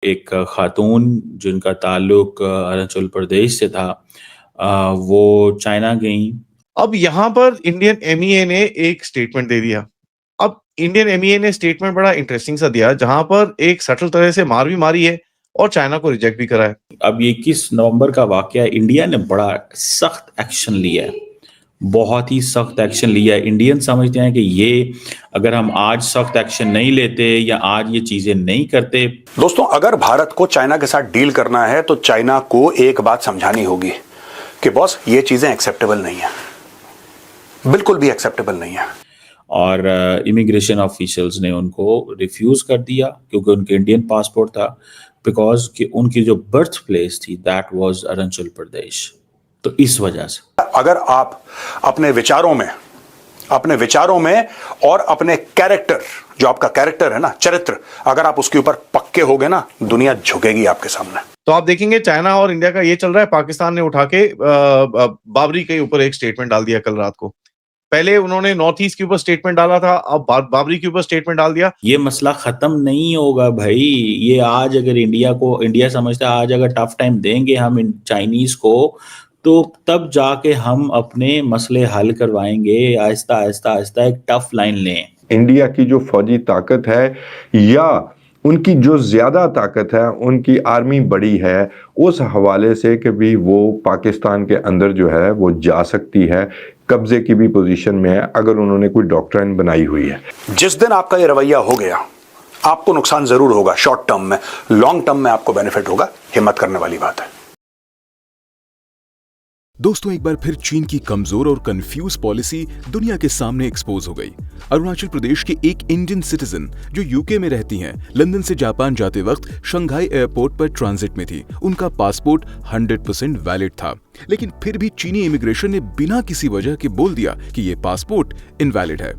एक खातून जिनका ताल्लुक अरुणाचल प्रदेश से था, वो चाइना गईं। अब यहाँ पर इंडियन एमईए ने एक स्टेटमेंट दे दिया। अब इंडियन एमईए ने स्टेटमेंट बड़ा इंटरेस्टिंग सा दिया, जहाँ पर एक सटल तरह से मार भी मारी है और चाइना को रिजेक्ट भी करा है। अब ये 21 नवंबर का वाकया है। इंडिया ने बड़ा सख्त एक्शन लिया है, बहुत ही सख्त एक्शन लिया है। इंडियन समझते हैं कि ये अगर हम आज सख्त एक्शन नहीं लेते या आज ये चीजें नहीं करते। दोस्तों, अगर भारत को चाइना के साथ डील करना है तो चाइना को एक बात समझानी होगी कि बॉस, ये चीजें एक्सेप्टेबल नहीं है, बिल्कुल भी एक्सेप्टेबल नहीं है। और इमिग्रेशन ऑफिशियल्स ने उनको रिफ्यूज कर दिया क्योंकि उनके इंडियन पासपोर्ट था, बिकॉज कि उनकी जो बर्थ प्लेस थी दैट वाज अरुणाचल प्रदेश। तो इस वजह से अगर आप अपने विचारों में और अपने कैरेक्टर, जो आपका कैरेक्टर है ना, चरित्र, अगर आप उसके ऊपर पक्के हो गए ना, दुनिया झुकेगी आपके सामने। तो आप देखेंगे चाइना और इंडिया का ये चल रहा है। पाकिस्तान ने उठा के बाबरी के ऊपर एक स्टेटमेंट डाल दिया कल रात को। पहले उन्होंने नॉर्थ ईस्ट के ऊपर स्टेटमेंट डाला था, अब बाबरी के ऊपर स्टेटमेंट डाल दिया। ये मसला खत्म नहीं होगा भाई। ये आज अगर इंडिया समझता है आज अगर टफ टाइम देंगे हम चाइनीज को, तो तब जाके हम अपने मसले हल करवाएंगे। आहिस्ता आहिस्ता आहिस्ता एक टफ लाइन लें। इंडिया की जो फौजी ताकत है या उनकी जो ज्यादा ताकत है, उनकी आर्मी बड़ी है, उस हवाले से कि भी वो पाकिस्तान के अंदर जो है वो जा सकती है, कब्जे की भी पोजीशन में है अगर उन्होंने कोई डॉक्ट्राइन बनाई हुई है। जिस दिन आपका ये रवैया हो गया, आपको नुकसान जरूर होगा शॉर्ट टर्म में, लॉन्ग टर्म में आपको बेनिफिट होगा। हिम्मत करने वाली बात है। दोस्तों, एक बार फिर चीन की कमजोर और कंफ्यूज पॉलिसी दुनिया के सामने एक्सपोज हो गई। अरुणाचल प्रदेश के एक इंडियन सिटीजन जो यूके में रहती हैं, लंदन से जापान जाते वक्त शंघाई एयरपोर्ट पर ट्रांजिट में थी। उनका पासपोर्ट 100% वैलिड था, लेकिन फिर भी चीनी इमिग्रेशन ने बिना किसी वजह के बोल दिया कि ये पासपोर्ट इनवैलिड है,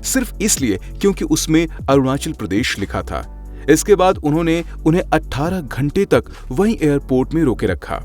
सिर्फ इसलिए क्योंकि उसमें अरुणाचल प्रदेश लिखा था। इसके बाद उन्होंने उन्हें 18 घंटे तक वहीं एयरपोर्ट में रोके रखा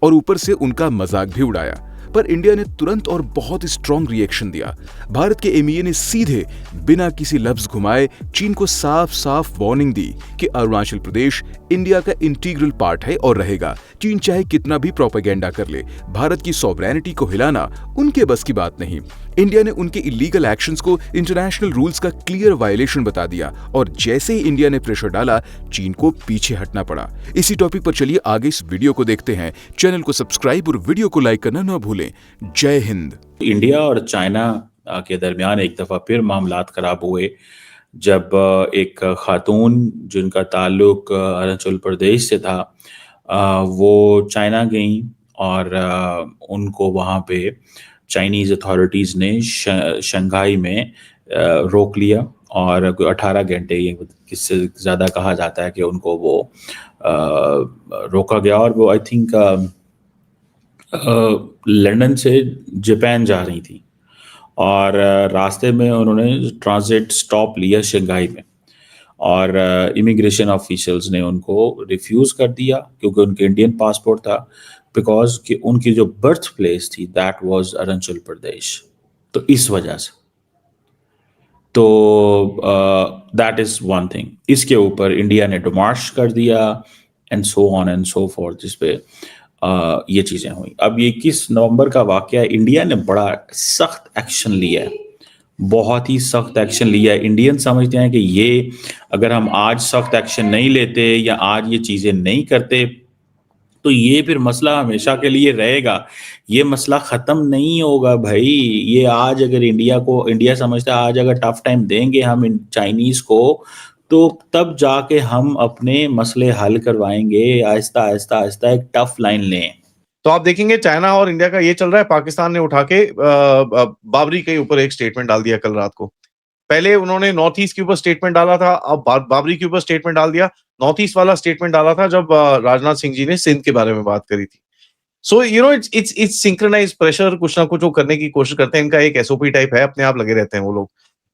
और ऊपर से उनका मजाक भी उड़ाया। पर इंडिया ने तुरंत और बहुत स्ट्रॉन्ग रिएक्शन दिया। भारत के एमईए ने सीधे बिना किसी लफ्ज घुमाए चीन को साफ साफ वार्निंग दी कि अरुणाचल प्रदेश इंडिया का इंटीग्रल पार्ट है और रहेगा। चीन चाहे कितना भी प्रोपेगेंडा कर ले, भारत की सॉवरेनिटी को हिलाना उनके बस की बात नहीं। इंडिया ने उनके इलीगल एक्शंस को इंटरनेशनल रूल्स का क्लियर वायलेशन बता दिया और जैसे ही इंडिया ने प्रेशर डाला, चीन को पीछे हटना पड़ा। इसी टॉपिक पर चलिए आगे इस वीडियो को देखते हैं। चैनल को सब्सक्राइब और वीडियो को लाइक करना न भूलें। जय हिंद। इंडिया और चाइना के दरमियान एक दफा फिर मामलात खराब हुए जब एक खातून जिनका ताल्लुक अरुणाचल प्रदेश से था, वो चाइना गईं और उनको वहाँ पे चाइनीज अथॉरिटीज़ ने शंघाई में रोक लिया और 18 घंटे, ये किससे ज़्यादा कहा जाता है कि उनको वो रोका गया। और वो आई थिंक लंदन से जापान जा रही थी और रास्ते में उन्होंने ट्रांजिट स्टॉप लिया शंघाई में और इमिग्रेशन ऑफिशियल्स ने उनको रिफ्यूज कर दिया क्योंकि उनके इंडियन पासपोर्ट था, बिकॉज कि उनकी जो बर्थ प्लेस थी दैट वाज अरुणाचल प्रदेश। तो इस वजह से तो दैट इज वन थिंग। इसके ऊपर इंडिया ने डिमार्श कर दिया and so on and so fourth, जिस पे ये चीजें हुई। अब ये 21 नवंबर का वाकया है। इंडिया ने बड़ा सख्त एक्शन लिया है, बहुत ही सख्त एक्शन लिया है। इंडियन समझते हैं कि ये अगर हम आज सख्त एक्शन नहीं लेते या आज ये चीजें नहीं करते, तो ये फिर मसला हमेशा के लिए रहेगा। ये मसला खत्म नहीं होगा भाई। ये आज अगर इंडिया समझता है आज अगर टफ टाइम देंगे हम चाइनीज को, तो तब जाके हम अपने मसले हल करवाएंगे। आहिस्ता आहिस्ता आहिस्ता एक टफ लाइन लें। तो आप देखेंगे चाइना और इंडिया का ये चल रहा है। पाकिस्तान ने उठा के बाबरी के ऊपर एक स्टेटमेंट डाल दिया कल रात को। पहले उन्होंने नॉर्थ ईस्ट के ऊपर स्टेटमेंट डाला था, अब बाबरी के ऊपर स्टेटमेंट डाल दिया। नॉर्थ ईस्ट वाला स्टेटमेंट डाला था जब राजनाथ सिंह जी ने सिंध के बारे में बात करी थी। So you know it's synchronize pressure, कुछ ना कुछ वो करने की कोशिश करते हैं। इनका एक एसओपी टाइप है, अपने आप लगे रहते हैं वो लोग।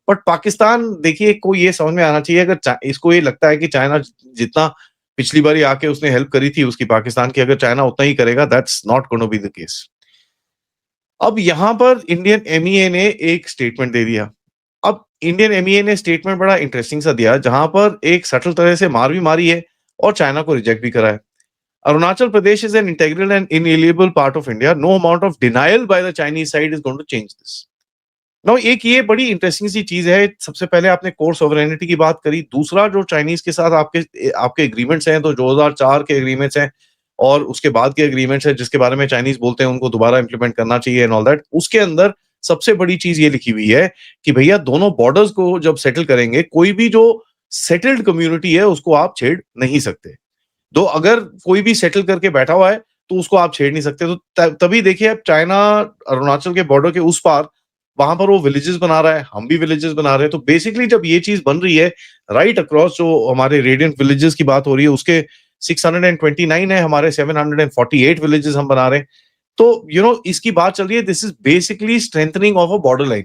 बट पाकिस्तान, देखिए, को ये समझ में आना चाहिए, अगर इसको ये लगता है कि चाइना जितना पिछली बारी आके उसने हेल्प करी थी उसकी पाकिस्तान की, अगर चाइना उतना ही करेगा, that's not gonna be the case. अब यहाँ पर इंडियन एमईए ने एक स्टेटमेंट दे दिया। अब इंडियन एमईए ने स्टेटमेंट बड़ा इंटरेस्टिंग सा दिया, जहां पर एक सटल तरह से मार भी मारी है और चाइना को रिजेक्ट भी करा है। Arunachal Pradesh is an integral and inalienable part of India. No amount of denial by the Chinese side is going to change this. Now एक ये बड़ी इंटरेस्टिंग सी चीज है। सबसे पहले आपने कोर सॉवरेनिटी की बात करी। दूसरा, जो चाइनीज के साथ आपके एग्रीमेंट्स हैं, तो 2004 के एग्रीमेंट्स हैं और उसके बाद के एग्रीमेंट्स हैं जिसके बारे में चाइनीज बोलते हैं उनको दोबारा इंप्लीमेंट करना चाहिए एंड ऑल दैट। उसके अंदर सबसे बड़ी चीज ये लिखी हुई है कि भैया दोनों बॉर्डर्स को जब सेटल करेंगे, कोई भी जो सेटल्ड कम्युनिटी है उसको आप छेड़ नहीं सकते। तो अगर कोई भी सेटल करके बैठा हुआ है तो उसको आप छेड़ नहीं सकते। तो तभी देखिए, अब चाइना अरुणाचल के बॉर्डर के उस पार वहां पर वो विलेजेस बना रहा है, हम भी विलेजेस बना रहे हैं। तो बेसिकली जब ये चीज बन रही है राइट अक्रॉस, जो हमारे रेडियंट विलेजेस की बात हो रही है उसके 629 है, हमारे 748 विलेजेस हम बना रहे हैं। तो इसकी बात चल रही है, this is basically strengthening of a border line.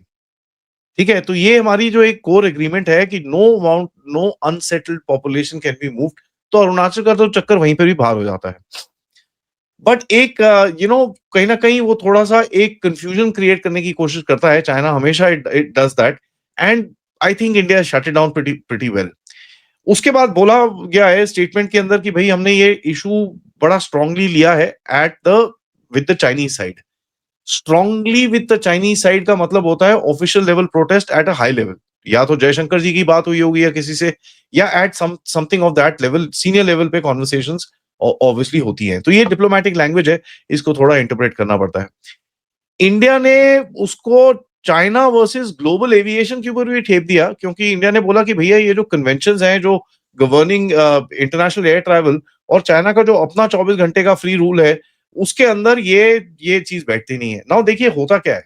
ठीक है, तो ये हमारी जो एक कोर एग्रीमेंट है कि no unsettled population can be moved. तो अरुणाचल का तो चक्कर वहीं पर भी बाहर हो जाता है। बट एक कहीं ना कहीं वो थोड़ा सा एक कंफ्यूजन क्रिएट करने की कोशिश करता है चाइना, हमेशा it does that, and I think India shut it down pretty well. उसके बाद बोला गया है स्टेटमेंट के अंदर कि भाई हमने ये इशू बड़ा स्ट्रांगली लिया है with the Chinese side. Strongly with the Chinese side का मतलब होता है official level protest at a high level. या तो जयशंकर जी की बात हुई होगी या किसी से, या at something of that level, senior level पे कॉन्वर्सेशंस ऑब्वियसली होती हैं। तो ये डिप्लोमेटिक लैंग्वेज है, इसको थोड़ा इंटरप्रेट करना पड़ता है। इंडिया ने उसको चाइना वर्सेस ग्लोबल एविएशन के ऊपर भी ठेप दिया, क्योंकि इंडिया ने बोला कि भैया ये जो कन्वेंशंस हैं जो गवर्निंग इंटरनेशनल एयर ट्रैवल, और चाइना का जो अपना 24 घंटे का फ्री रूल है, उसके अंदर ये चीज बैठती नहीं है। नाउ देखिए होता क्या है,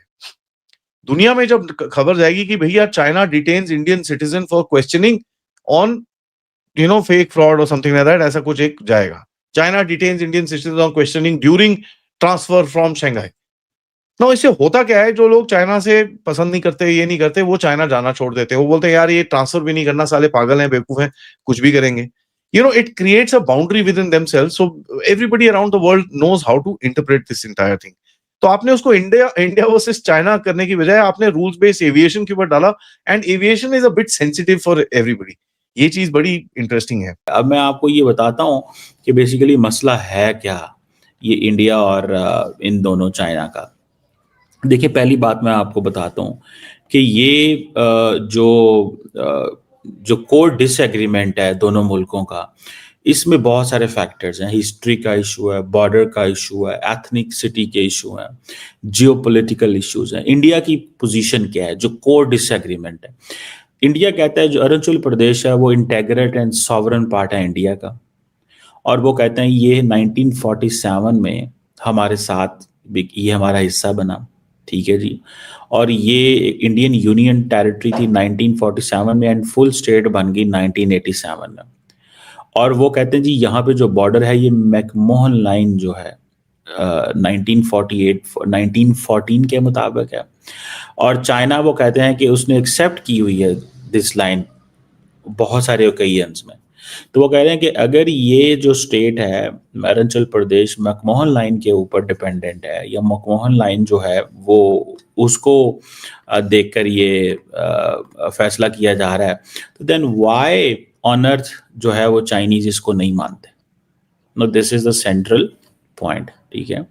दुनिया में जब खबर जाएगी कि भैया China डिटेन्स Indian citizen for questioning on fake fraud और समथिंग लाइक दैट, ऐसा कुछ एक जाएगा। China डिटेन्स Indian citizen on questioning during transfer from Shanghai. ना इससे होता क्या है, जो लोग चाइना से पसंद नहीं करते, ये नहीं करते, वो चाइना जाना छोड़ देते हैं। वो बोलते हैं यार ये ट्रांसफर भी नहीं करना, साले पागल हैं, बेवकूफ हैं, कुछ भी करेंगे। It creates a boundary with in themselves, so everybody around the world knows how to interpret this entire thing. तो आपने उसको इंडिया वर्सेस चाइना करने की बजाय आपने रूल्स बेस्ड एविएशन के ऊपर डाला, and aviation is a bit sensitive for everybody. ये चीज बड़ी इंटरेस्टिंग है। अब मैं आपको ये बताता हूँ कि बेसिकली मसला है क्या ये इंडिया और इन दोनों चाइना का। देखिए, पहली बात मैं आपको बताता हूँ कि ये जो कोर डिसएग्रीमेंट है दोनों मुल्कों का, इसमें बहुत सारे फैक्टर्स हैं। हिस्ट्री का इशू है, बॉर्डर का इशू है, एथनिसिटी के इशू हैं, जियोपॉलिटिकल इश्यूज हैं। इंडिया की पोजीशन क्या है, जो कोर डिसएग्रीमेंट है? इंडिया कहता है जो अरुणाचल प्रदेश है वो इंटेग्रेट एंड सॉवरन पार्ट है इंडिया का, और वो कहते हैं ये 1947 में हमारे साथ ये हमारा हिस्सा बना, ठीक है जी। और ये इंडियन यूनियन टेरिटरी थी 1947 में, एंड फुल स्टेट बन गई 1987 में। और वो कहते हैं जी यहाँ पे जो बॉर्डर है ये मैकमोहन लाइन जो है 1914 के मुताबिक है। और चाइना वो कहते हैं कि उसने एक्सेप्ट की हुई है दिस लाइन बहुत सारे ओकेजन्स में। तो वो कह रहे हैं कि अगर ये जो स्टेट है अरुणाचल प्रदेश मैकमोहन लाइन के ऊपर डिपेंडेंट है, या मैकमोहन लाइन जो है वो उसको देखकर ये फैसला किया जा रहा है, तो देन व्हाई ऑन अर्थ जो है वो चाइनीज इसको नहीं मानते। No, this is the central point, ठीक है।